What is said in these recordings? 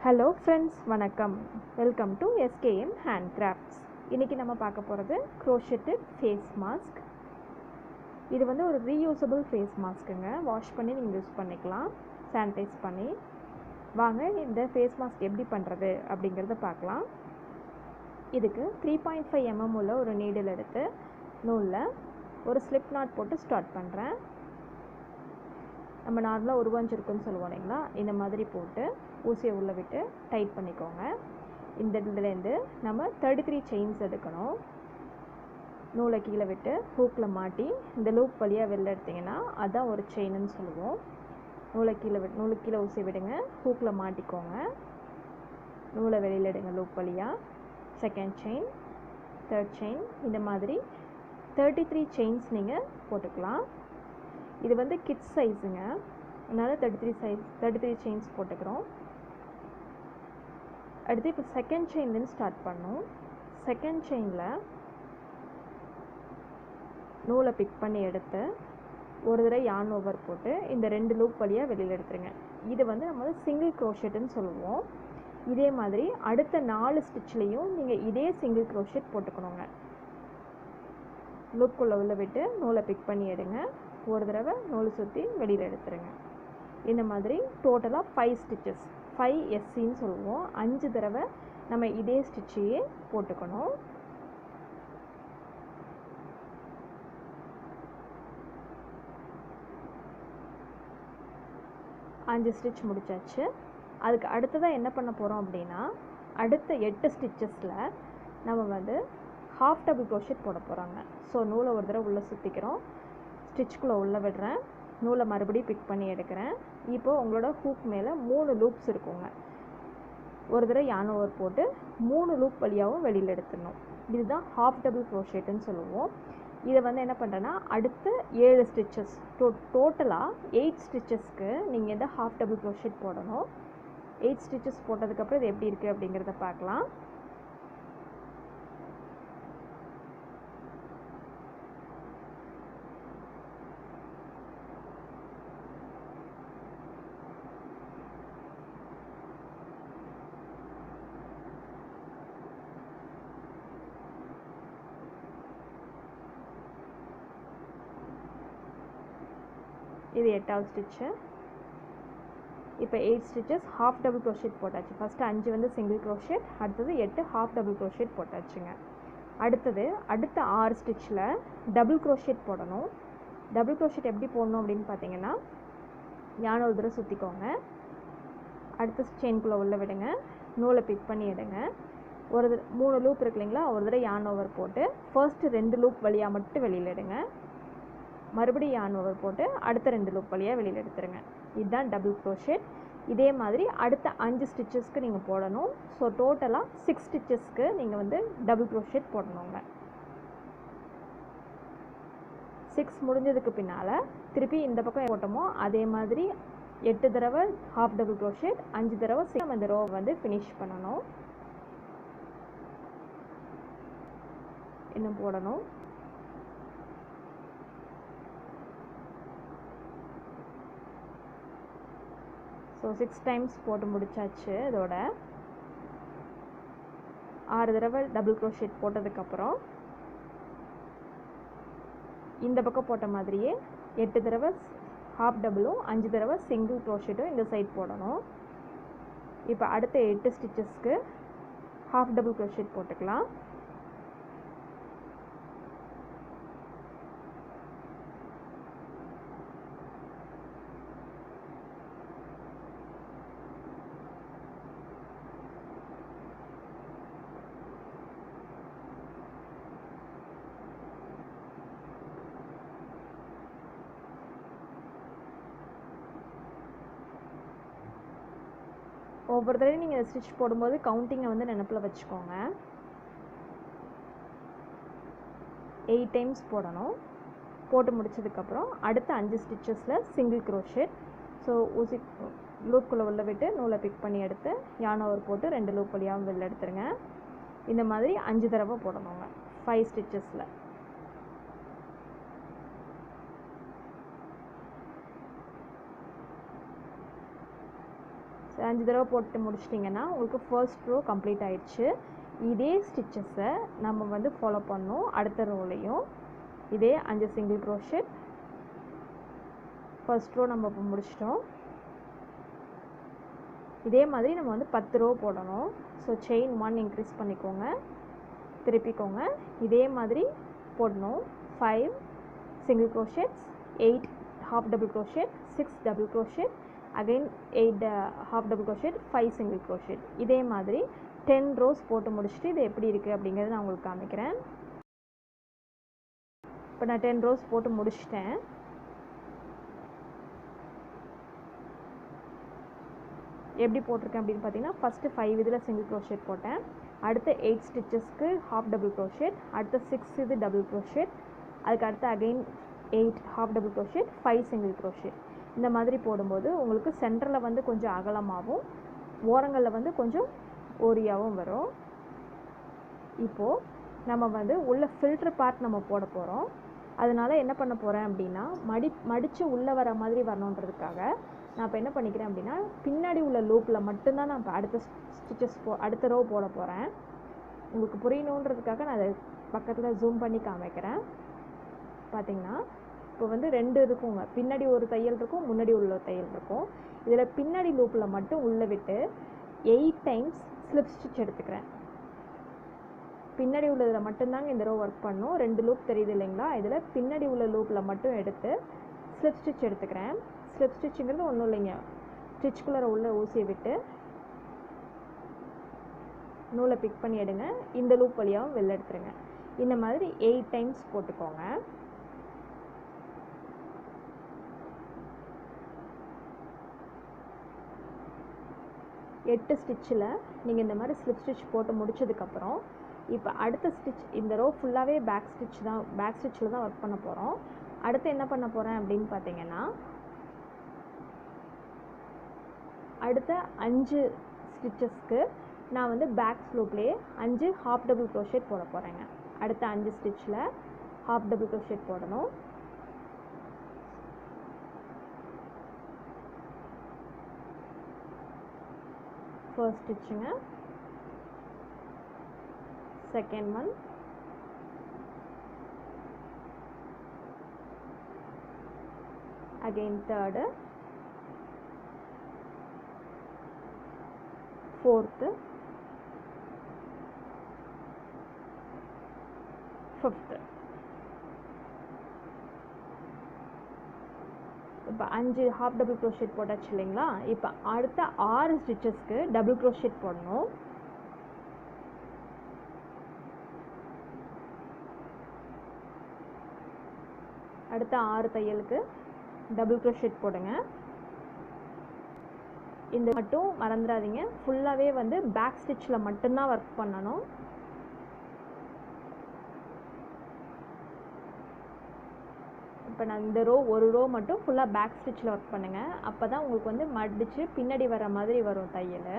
Hello friends, வணக்கம். Welcome to SKM ஹேண்ட்கிராஃப்ட்ஸ். இன்றைக்கி நம்ம பார்க்க போகிறது க்ரோஷெட்டட் ஃபேஸ் மாஸ்க். இது வந்து ஒரு ரீயூசபிள் ஃபேஸ் மாஸ்க்குங்க. வாஷ் பண்ணி நீங்கள் யூஸ் பண்ணிக்கலாம், சானிடைஸ் பண்ணி. வாங்க இந்த ஃபேஸ் மாஸ்க் எப்படி பண்ணுறது அப்படிங்கிறத பார்க்கலாம். இதுக்கு 3.5 mm உள்ள ஒரு நீடில் எடுத்து நூலில் ஒரு ஸ்லிப் நாட் போட்டு ஸ்டார்ட் பண்ணுறேன். நம்ம நார்மலாக உருவாஞ்சிருக்குன்னு சொல்லுவோம் இல்லைங்களா, இந்த மாதிரி போட்டு ஊசியை உள்ளே விட்டு டைட் பண்ணிக்கோங்க. இந்த இதுலேருந்து நம்ம 33 செயின்ஸ் எடுக்கணும். நூலை கீழே விட்டு ஹூக்கில் மாட்டி இந்த லூப் வழியாக வெளில எடுத்திங்கன்னா அதுதான் ஒரு செயின்னு சொல்லுவோம். நூலுக்கு கீழே ஊசி விடுங்க, ஹூக்கில் மாட்டிக்கோங்க, நூலை வெளியில் எடுங்க லூப் வழியாக. செகண்ட் செயின், தேர்ட் செயின், இந்த மாதிரி 33 செயின்ஸ் நீங்கள் போட்டுக்கலாம். இது வந்து கிட்ஸ் சைஸுங்க, அதனால் 33 செயின்ஸ் போட்டுக்கிறோம். அடுத்து இப்போ செகண்ட் செயின்லேருந்து ஸ்டார்ட் பண்ணோம். செகண்ட் செயினில் நூலை பிக் பண்ணி எடுத்து ஒரு தடவை யான் ஓவர் போட்டு இந்த 2 லூப் வழியாக வெளியில் எடுத்துருங்க. இது வந்து நம்ம சிங்கிள் க்ரோஷெட்டுன்னு சொல்லுவோம். இதே மாதிரி அடுத்த 4 ஸ்டிச்லேயும் நீங்கள் இதே சிங்கிள் க்ரோஷெட் போட்டுக்கணுங்க. லூப்புக்குள்ளே உள்ள விட்டு நூலை பிக் பண்ணி எடுங்க, ஒரு தடவை நூல் சுற்றி வெளியில் எடுத்துருங்க. இந்த மாதிரி டோட்டலாக 5 ஸ்டிச்சஸ், 5 SCன்னு சொல்லுவோம். 5 தடவை நம்ம இதே ஸ்டிச்சையே போட்டுக்கணும். அஞ்சு ஸ்டிச் முடிச்சாச்சு. அதுக்கு அடுத்ததாக என்ன பண்ண போகிறோம் அப்படின்னா, அடுத்த 8 ஸ்டிச்சஸில் நம்ம வந்து ஹாஃப் டபுள் க்ரோஷெட் போட போகிறாங்க. ஸோ நூலை ஒரு தடவை உள்ளே சுற்றிக்கிறோம், ஸ்டிச்சுக்குள்ளே உள்ளே விடுறேன், நூலை மறுபடியும் பிக் பண்ணி எடுக்கிறேன். இப்போது உங்களோட ஹூக் மேலே 3 லூப்ஸ் இருக்குங்க. ஒரு தடவை யான் ஓவர் போட்டு 3 லூப் வழியாகவும் வெளியில் எடுத்துடணும். இதுதான் ஹாஃப் டபுள் க்ரோஷெட்டுன்னு சொல்லுவோம். இதை வந்து என்ன பண்ணுறேன்னா, அடுத்த 7 ஸ்டிச்சஸ் டோட்டலாக 8 ஸ்டிச்சஸ்க்கு நீங்கள் இந்த ஹாஃப் டபுள் க்ரோஷெட் போடணும். 8 ஸ்டிச்சஸ் போட்டதுக்கப்புறம் இது எப்படி இருக்குது அப்படிங்கிறத பார்க்கலாம். இது 8வது ஸ்டிச்சு. இப்போ 8 ஸ்டிச்சஸ் ஹாஃப் டபுள் க்ரோஷெட் போட்டாச்சு. ஃபஸ்ட்டு 5 வந்து சிங்கிள் க்ரோஷெட், அடுத்தது 8 ஹாஃப் டபுள் க்ரோஷெட் போட்டாச்சுங்க. அடுத்த 6 ஸ்டிச்சில் டபுள் க்ரோஷெட் போடணும். டபுள் க்ரோஷெட் எப்படி போடணும் அப்படின்னு பார்த்தீங்கன்னா, யான் ஒரு தடவை சுற்றிக்கோங்க, அடுத்த செயின்குள்ளே உள்ள விடுங்க, நூலை பிக் பண்ணி எடுங்க, 3 லூப் இருக்கு இல்லைங்களா, ஒரு தடவை யான் ஓவர் போட்டு ஃபர்ஸ்ட்டு 2 லூப் வழியாக மட்டும் வெளியில் எடுங்க, மறுபடியும் யான் ஓவர் போட்டு அடுத்த 2 லூப் வழியாக வெளியில் எடுத்துருங்க. இதுதான் டபுள் க்ரோஷெட். இதே மாதிரி அடுத்த 5 ஸ்டிச்சஸ்க்கு நீங்கள் போடணும். ஸோ டோட்டலாக 6 ஸ்டிச்சஸ்க்கு நீங்கள் வந்து டபுள் க்ரோஷெட் போடணுங்க. 6 முடிஞ்சதுக்கு பின்னால் திருப்பி இந்த பக்கம் போட்டோமோ அதே மாதிரி 8 தடவை ஹாஃப் டபுள் க்ரோஷெட், 5 தடவை நம்ம இந்த ரோ வந்து ஃபினிஷ் பண்ணணும். இன்னும் போடணும். ஸோ 6 டைம்ஸ் போட்டு முடிச்சாச்சு. இதோட 6 தடவை டபுள் க்ரோஷெட் போட்டதுக்கப்புறம் இந்த பக்கம் போட்ட மாதிரியே 8 தடவை ஹாஃப் டபுளும் 5 தடவை சிங்கிள் க்ரோஷெட்டும் இந்த சைட் போடணும். இப்போ அடுத்த 8 ஸ்டிச்சஸ்க்கு ஹாஃப் டபுள் க்ரோஷெட் போட்டுக்கலாம். ஒவ்வொரு தடவையும் நீங்கள் ஸ்டிச் போடும்போது கவுண்டிங்கை வந்து நினப்பில் வச்சுக்கோங்க. 8 டைம்ஸ் போடணும். போட்டு முடிச்சதுக்கப்புறம் அடுத்த 5 ஸ்டிச்சஸில் சிங்கிள் க்ரோஷெட். ஸோ ஊசி லூப்புக்குள்ளே உள்ள விட்டு நூலை பிக் பண்ணி எடுத்து யான் ஓவர் போட்டு 2 லூப் வழியாகவும் வெளில எடுத்துருங்க. இந்த மாதிரி 5 தடவை போடணுங்க 5 ஸ்டிச்சஸில். 5 தடவை போட்டு முடிச்சிட்டிங்கன்னா உங்களுக்கு ஃபர்ஸ்ட் ரோ கம்ப்ளீட் ஆயிடுச்சு. இதே ஸ்டிச்சஸை நம்ம வந்து ஃபாலோ பண்ணோம். அடுத்த ரோலையும் இதே 5 சிங்கிள் க்ரோஷெட். ஃபர்ஸ்ட் ரோ நம்ம இப்போ முடிச்சிட்டோம். இதே மாதிரி நம்ம வந்து 10 ரோ போடணும். ஸோ செயின் 1 இன்க்ரீஸ் பண்ணிக்கோங்க, திருப்பிக்கோங்க. இதே மாதிரி போடணும். 5 single crochets, 8 half double crochet, 6 double crochet, again 8 half double crochet, 5 single crochet. இதே மாதிரி 10 ரோஸ் போட்டு முடிச்சுட்டு இது எப்படி இருக்குது அப்படிங்கிறது நான் உங்களுக்கு காமிக்கிறேன். இப்போ நான் 10 ரோஸ் போட்டு முடிச்சிட்டேன். எப்படி போட்டிருக்கேன் அப்படின்னு பார்த்தீங்கன்னா, ஃபஸ்ட்டு 5 இதில் சிங்கிள் க்ரோஷெட் போட்டேன். அடுத்து 8 ஸ்டிச்சஸ்க்கு ஹாஃப் டபுள் க்ரோஷெட், அடுத்து 6 இது டபுள் க்ரோஷெட், அதுக்கு அடுத்து again 8 half double crochet, 5 single crochet. இந்த மாதிரி போடும்போது உங்களுக்கு சென்டரில் வந்து கொஞ்சம் அகலமாகவும் ஓரங்களில் வந்து கொஞ்சம் ஓரியாகவும் வரும். இப்போது நம்ம வந்து உள்ள ஃபில்ட்ரு பார்ட் நம்ம போட போகிறோம். அதனால் என்ன பண்ண போகிறேன் அப்படின்னா, மடித்து உள்ளே வர மாதிரி வரணுன்றதுக்காக நான் இப்போ என்ன பண்ணிக்கிறேன் அப்படின்னா, பின்னாடி உள்ள லூப்பில் மட்டும்தான் நான் இப்போ அடுத்த ரோ போட போகிறேன். உங்களுக்கு புரியணுன்றதுக்காக நான் அதை பக்கத்தில் ஜூம் பண்ணி காமிக்கிறேன். பார்த்திங்கன்னா இப்போ வந்து 2 இருக்குங்க. பின்னாடி ஒரு தையல் இருக்கும், முன்னாடி உள்ள தையல் இருக்கும். இதில் பின்னாடி லூப்பில் மட்டும் உள்ளே விட்டு 8 டைம்ஸ் ஸ்லிப் ஸ்டிச் எடுத்துக்கிறேன். பின்னாடி உள்ளதில் மட்டும்தாங்க இந்த ரோ ஒர்க் பண்ணும். 2 லூப் தெரியுது இல்லைங்களா? இதில் பின்னாடி உள்ள லூப்பில் மட்டும் எடுத்து ஸ்லிப் ஸ்டிச் எடுத்துக்கிறேன். ஸ்லிப் ஸ்டிச்சுங்கிறது ஒன்றும் இல்லைங்க, ஸ்டிச்சுக்குள்ளே உள்ள ஊசியை விட்டு நூலை பிக் பண்ணி எடுங்க. இந்த லூப் வழியாகவும் வெளில எடுத்துருங்க. இந்த மாதிரி 8 டைம்ஸ் போட்டுக்கோங்க. எட்டு ஸ்டிச்சில் நீங்கள் இந்த மாதிரி ஸ்லிப் ஸ்டிச் போட்டு முடிச்சதுக்கப்புறம் இப்போ அடுத்த ஸ்டிச், இந்த ரோ ஃபுல்லாகவே பேக் ஸ்டிச்சில் தான் ஒர்க் பண்ண போகிறோம். அடுத்து என்ன பண்ண போகிறேன் அப்படின்னு பார்த்தீங்கன்னா, அடுத்த 5 ஸ்டிச்சஸ்க்கு நான் வந்து பேக் ஸ்லோப்லேயே 5 ஹாஃப் டபுள் க்ரோஷெட் போட போகிறேங்க. அடுத்த 5 ஸ்டிச்சில் ஹாஃப் டபுள் க்ரோஷெட் போடணும். ஃபர்ஸ்ட் ஸ்டிச்சுங்க, second one, again third, fourth, fifth. இப்போ 5 ஹாஃப் டபுள் க்ரோஷெட் போட்டாச்சு இல்லைங்களா? இப்போ அடுத்த 6 ஸ்டிச்சஸ்க்கு டபுள் க்ரோஷெட் போடணும். அடுத்த 6 தையலுக்கு டபுள் க்ரோஷெட் போடுங்க. இந்த மட்டும் மறந்துடாதீங்க, ஃபுல்லாகவே வந்து பேக் ஸ்டிச்சில் மட்டும்தான் ஒர்க் பண்ணணும். இப்போ நான் இந்த ஒரு ரோ மட்டும் ஃபுல்லாக பேக் ஸ்டிச்சில் ஒர்க் பண்ணுங்கள். அப்போ தான் உங்களுக்கு வந்து மடித்து பின்னாடி வர மாதிரி வரும் தையல்.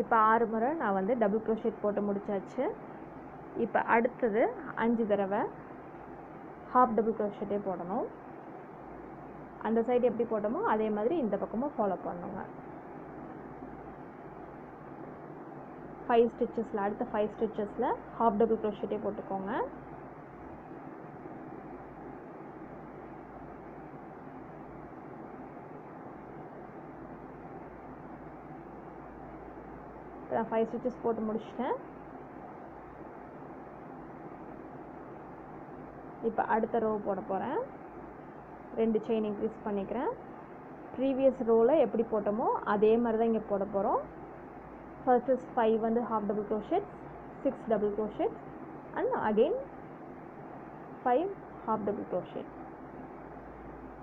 இப்போ 6 முறை நான் வந்து டபுள் க்ரோஷெட் போட்டு முடிச்சாச்சு. இப்போ அடுத்தது 5 தடவை ஹாஃப் டபுள் க்ரோஷெட்டே போடணும். அந்த சைடு எப்படி போட்டோமோ அதே மாதிரி இந்த பக்கமும் ஃபாலோ பண்ணுங்க. 5 ஸ்டிச்சஸில் அடுத்த 5 ஸ்டிச்சஸில் ஹாஃப் டபுள் க்ரோஷெட்டே போட்டுக்கோங்க. நான் 5 ஸ்டிச்சஸ் போட்டு முடிச்சிட்டேன். இப்போ அடுத்த ரோ போட போகிறேன். 2 செயின் இன்க்ரீஸ் பண்ணிக்கிறேன். ப்ரீவியஸ் ரோவில் எப்படி போட்டோமோ அதே மாதிரி தான் இங்கே போட போகிறோம். ஃபர்ஸ்ட் 5 வந்து half double crochet, 6 double crochet and again 5 half double crochet.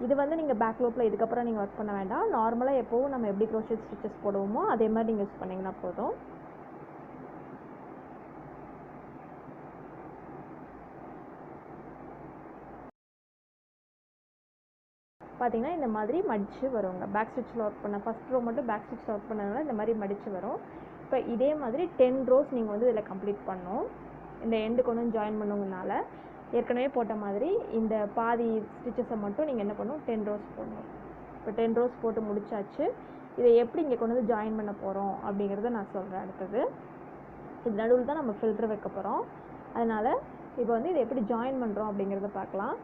இது வந்து நீங்கள் பேக் லூப்பில் இதுக்கப்புறம் நீங்கள் ஒர்க் பண்ண வேண்டாம். நார்மலாக எப்போவும் நம்ம எப்படி crochet ஸ்டிச்சஸ் போடுவோமோ அதே மாதிரி நீங்கள் யூஸ் பண்ணிங்கன்னா போதும். பார்த்தீங்கன்னா இந்த மாதிரி மடித்து வருங்க. பேக் ஸ்டிச்சில் ஒர்க் பண்ண ஃபஸ்ட் ரோ மட்டும் பேக் ஸ்டிச்சில் ஒர்க் பண்ணதுனால இந்த மாதிரி மடித்து வரும். இப்போ இதே மாதிரி 10 ரோஸ் நீங்கள் வந்து இதில் கம்ப்ளீட் பண்ணணும். இந்த எண்டு கொண்டு வந்து ஜாயின் பண்ணுங்கனால ஏற்கனவே போட்ட மாதிரி இந்த பாதி ஸ்டிச்சஸை மட்டும் நீங்கள் என்ன பண்ணணும், 10 ரோஸ் போடணும். இப்போ 10 ரோஸ் போட்டு முடிச்சாச்சு. இதை எப்படி இங்கே கொண்டு வந்து ஜாயின் பண்ண போகிறோம் அப்படிங்கிறத நான் சொல்கிறேன் அடுத்தது. இது நடுவில் தான் நம்ம ஃபில்டர் வைக்க போகிறோம். அதனால் இப்போ வந்து இதை எப்படி ஜாயின் பண்ணுறோம் அப்படிங்கிறத பார்க்கலாம்.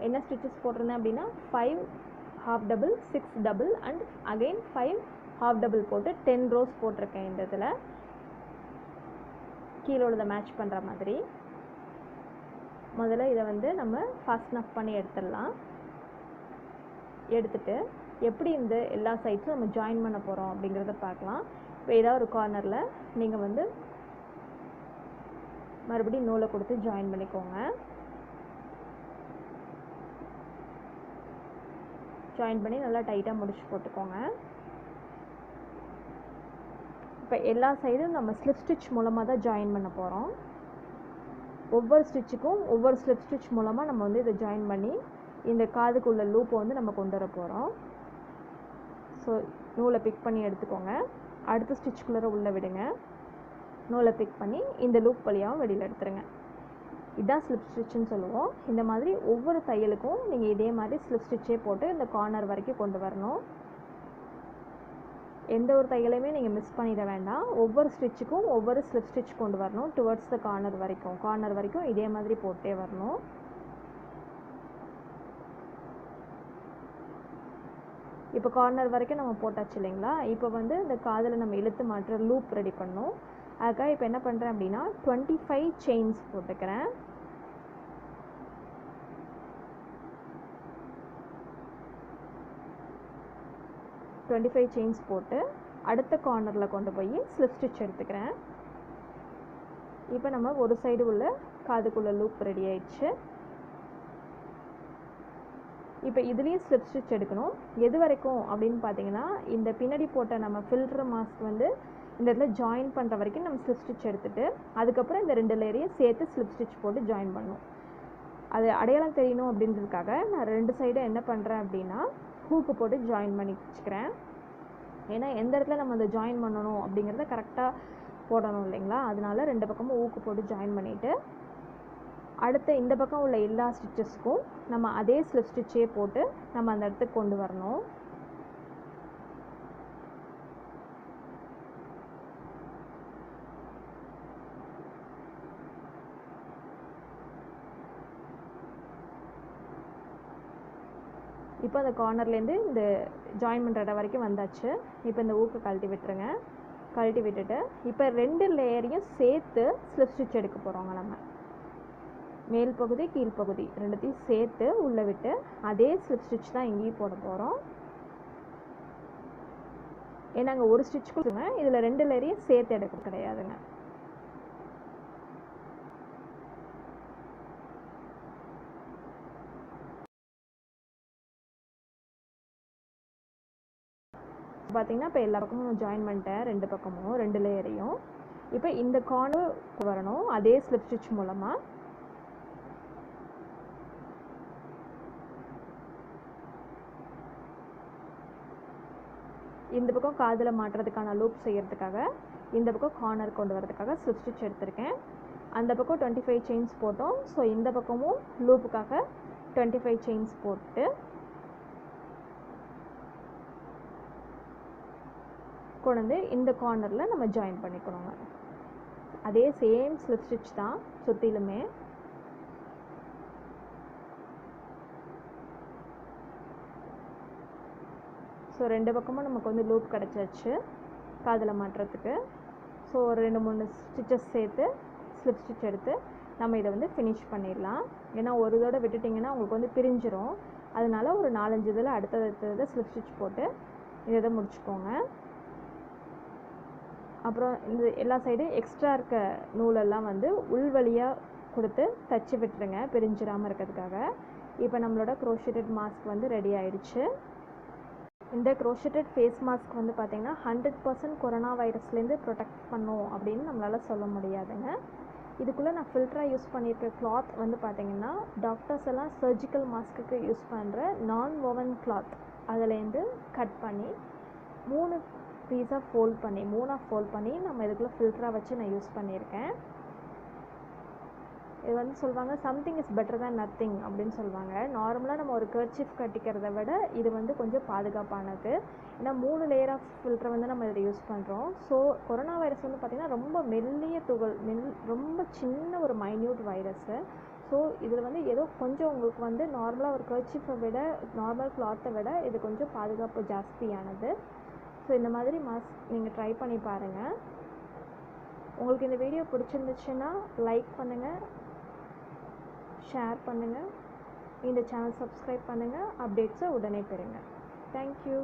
என்ன ஸ்டிச்சஸ் போட்டிருந்தேன் அப்படின்னா 5 half double, 6 double and again 5 half double போட்டு 10 ரோஸ் போட்டிருக்கேன். இந்த இதில் கீழே உள்ளதை மேட்ச் பண்ணுற மாதிரி. முதல்ல இதை வந்து நம்ம ஃபர்ஸ்ட் நஃப் பண்ணி எடுத்துடலாம். எடுத்துட்டு எப்படி இந்த எல்லா சைட்ஸும் நம்ம ஜாயின் பண்ண போகிறோம் அப்படிங்கிறத பார்க்கலாம். இப்போ ஏதாவது ஒரு கார்னரில் நீங்கள் வந்து மறுபடியும் நூலை கொடுத்து ஜாயின் பண்ணிக்கோங்க. ஜாயின் பண்ணி நல்லா டைட்டாக முடிச்சு போட்டுக்கோங்க. இப்போ எல்லா சைடும் நம்ம ஸ்லிப் ஸ்டிச் மூலமாக தான் ஜாயின் பண்ண போகிறோம். ஒவ்வொரு ஸ்டிச்சுக்கும் ஒவ்வொரு ஸ்லிப் ஸ்டிச் மூலமாக நம்ம வந்து இதை ஜாயின் பண்ணி இந்த காதுக்குள்ள லூப்பை வந்து நம்ம கொண்டு வர போகிறோம். ஸோ நூலை பிக் பண்ணி எடுத்துக்கோங்க. அடுத்த ஸ்டிச்சுக்குள்ளே உள்ளே விடுங்க. நூலை பிக் பண்ணி இந்த லூப் வழியாகவும் வெளியில் எடுத்துருங்க. இதுதான் ஸ்லிப் ஸ்டிச்சுன்னு சொல்லுவோம். இந்த மாதிரி ஒவ்வொரு தையலுக்கும் நீங்கள் இதே மாதிரி ஸ்லிப் ஸ்டிச்சே போட்டு இந்த கார்னர் வரைக்கும் கொண்டு வரணும். எந்த ஒரு தையலையுமே நீங்கள் மிஸ் பண்ணிட வேண்டாம். ஒவ்வொரு ஸ்டிச்சுக்கும் ஒவ்வொரு ஸ்லிப் ஸ்டிச் கொண்டு வரணும் டுவர்ட்ஸ் த கார்னர் வரைக்கும் இதே மாதிரி போட்டே வரணும். இப்போ கார்னர் வரைக்கும் நம்ம போட்டாச்சு இல்லைங்களா. இப்போ வந்து இந்த காதில் நம்ம இழுத்து மாட்டுற லூப் ரெடி பண்ணணும். அதுக்காக இப்போ என்ன பண்ணுறேன் அப்படின்னா 25 செயின்ஸ் போட்டுக்கிறேன். செயின்ஸ் போட்டு அடுத்த கார்னரில் கொண்டு போய் ஸ்லிப் ஸ்டிச் எடுத்துக்கிறேன். இப்போ நம்ம ஒரு சைடு உள்ள காதுக்குள்ள லூப் ரெடி ஆயிடுச்சு. இப்போ இதுலேயும் ஸ்லிப் ஸ்டிச் எடுக்கணும். எது வரைக்கும் அப்படின்னு பார்த்தீங்கன்னா இந்த பின்னாடி போட்ட நம்ம ஃபில்டர் மாஸ்க் வந்து இந்த இடத்துல ஜாயின் பண்ணுற வரைக்கும் நம்ம ஸ்லிப் ஸ்டிச் எடுத்துகிட்டு அதுக்கப்புறம் இந்த 2 லேயரையும் சேர்த்து ஸ்லிப் ஸ்டிச் போட்டு ஜாயின் பண்ணணும். அது அடையாளம் தெரியணும் அப்படின்றதுக்காக நான் 2 சைடும் என்ன பண்ணுறேன் அப்படின்னா ஹூக்கு போட்டு ஜாயின் பண்ணி வச்சுக்கிறேன். ஏன்னா எந்த இடத்துல நம்ம அதை ஜாயின் பண்ணணும் அப்படிங்கிறத கரெக்டாக போடணும் இல்லைங்களா. அதனால 2 பக்கமும் ஊக்கு போட்டு ஜாயின் பண்ணிவிட்டு அடுத்த இந்த பக்கம் உள்ள எல்லா ஸ்டிச்சஸ்க்கும் நம்ம அதே ஸ்லிப் ஸ்டிச்சே போட்டு நம்ம அந்த இடத்துக்கு கொண்டு வரணும். இப்போ அந்த கார்னர்லேருந்து இந்த ஜாயின் பண்ணுற இடம் வரைக்கும் வந்தாச்சு. இப்போ இந்த ஊக்கு கழட்டி விட்டுருங்க. கழட்டி விட்டுட்டு இப்போ 2 லேயரையும் சேர்த்து ஸ்லிப் ஸ்டிச் எடுக்க போகிறோங்க. நம்ம மேல் பகுதி கீழ்ப்பகுதி 2த்தையும் சேர்த்து உள்ளே விட்டு அதே ஸ்லிப் ஸ்டிச் தான் இங்கேயும் போட போகிறோம். ஏன்னா அங்கே ஒரு ஸ்டிச் கொடுங்க, இதில் 2 லேயரையும் சேர்த்து எடுக்க கிடையாதுங்க. பார்த்தீங்கன்னா இப்போ எல்லா பக்கமும் ஜாயின் பண்ணிட்டேன். 2 பக்கமும் 2 லேயரையும். இப்போ இந்த கார்னர் வரணும் அதே ஸ்லிப் ஸ்டிச் மூலமாக. இந்த பக்கம் காதில் மாட்டுறதுக்கான லூப் செய்கிறதுக்காக இந்த பக்கம் கார்னர் கொண்டு வரதுக்காக ஸ்லிப் ஸ்டிச் எடுத்திருக்கேன். அந்த பக்கம் 25 செயின்ஸ் போட்டோம். ஸோ இந்த பக்கமும் லூப்புக்காக 25 செயின்ஸ் போட்டு கொண்டு வந்து இந்த கார்னரில் நம்ம ஜாயின் பண்ணிக்கணுங்க. அதே சேம் ஸ்லிப் ஸ்டிச் தான் சுற்றிலுமே. ஸோ 2 பக்கமும் நமக்கு வந்து லூப் கிடச்சாச்சு காதில் மாட்டுறதுக்கு. ஸோ ஒரு 2-3 ஸ்டிச்சஸ் சேர்த்து ஸ்லிப் ஸ்டிச் எடுத்து நம்ம இதை வந்து ஃபினிஷ் பண்ணிடலாம். ஏன்னா ஒரு இதோட விட்டுட்டிங்கன்னா உங்களுக்கு வந்து பிரிஞ்சிரும். அதனால ஒரு 4-5 இதில் அடுத்தது ஸ்லிப் ஸ்டிச் போட்டு இதை முடிச்சுக்கோங்க. அப்புறம் இந்த எல்லா சைடும் எக்ஸ்ட்ரா இருக்க நூலெல்லாம் வந்து உள் வழியாக கொடுத்து தச்சு விட்டுருங்க பிரிஞ்சிடாமல் இருக்கிறதுக்காக. இப்போ நம்மளோட க்ரோஷெட்டட் மாஸ்க் வந்து ரெடி ஆயிடுச்சு. இந்த க்ரோஷெட்டட் ஃபேஸ் மாஸ்க் வந்து பார்த்திங்கன்னா 100% கொரோனா வைரஸ்லேருந்து ப்ரொடெக்ட் பண்ணும் அப்படின்னு நம்மளால் சொல்ல முடியாதுங்க. இதுக்குள்ளே நான் ஃபில்டராக யூஸ் பண்ணியிருக்க கிளாத் வந்து பார்த்திங்கன்னா டாக்டர்ஸ் எல்லாம் சர்ஜிக்கல் மாஸ்க்குக்கு யூஸ் பண்ணுற நான் ஓவன் கிளாத், அதுலேருந்து கட் பண்ணி 3 பீஸாக ஃபோல்ட் பண்ணி நம்ம இதுக்குள்ளே ஃபில்டராக வச்சு நான் யூஸ் பண்ணியிருக்கேன். இது வந்து சொல்லுவாங்க something is better than nothing அப்படின்னு சொல்லுவாங்க. நார்மலாக நம்ம ஒரு கர்ச்சீஃப் கட்டிக்கிறத விட இது வந்து கொஞ்சம் பாதுகாப்பானது. ஏன்னா 3 லேயர் ஆஃப் ஃபில்டரை வந்து நம்ம இதில் யூஸ் பண்ணுறோம். ஸோ கொரோனா வைரஸ் வந்து பார்த்திங்கன்னா ரொம்ப மெல்லிய துகள், ரொம்ப சின்ன ஒரு மைன்யூட் வைரஸ்ஸு. ஸோ இதில் வந்து ஏதோ கொஞ்சம் உங்களுக்கு வந்து நார்மலாக ஒரு கர்ச்சீஃபை விட, நார்மல் கிளாத்தை விட இது கொஞ்சம் பாதுகாப்பு ஜாஸ்தியானது. ஸோ இந்த மாதிரி மாஸ்க் நீங்கள் ட்ரை பண்ணி பாருங்கள். உங்களுக்கு இந்த வீடியோ பிடிச்சிருந்துச்சுன்னா லைக் பண்ணுங்கள், ஷேர் பண்ணுங்கள், இந்த சேனல் சப்ஸ்கிரைப் பண்ணுங்கள், அப்டேட்ஸை உடனே பெறுங்க. தேங்க்யூ.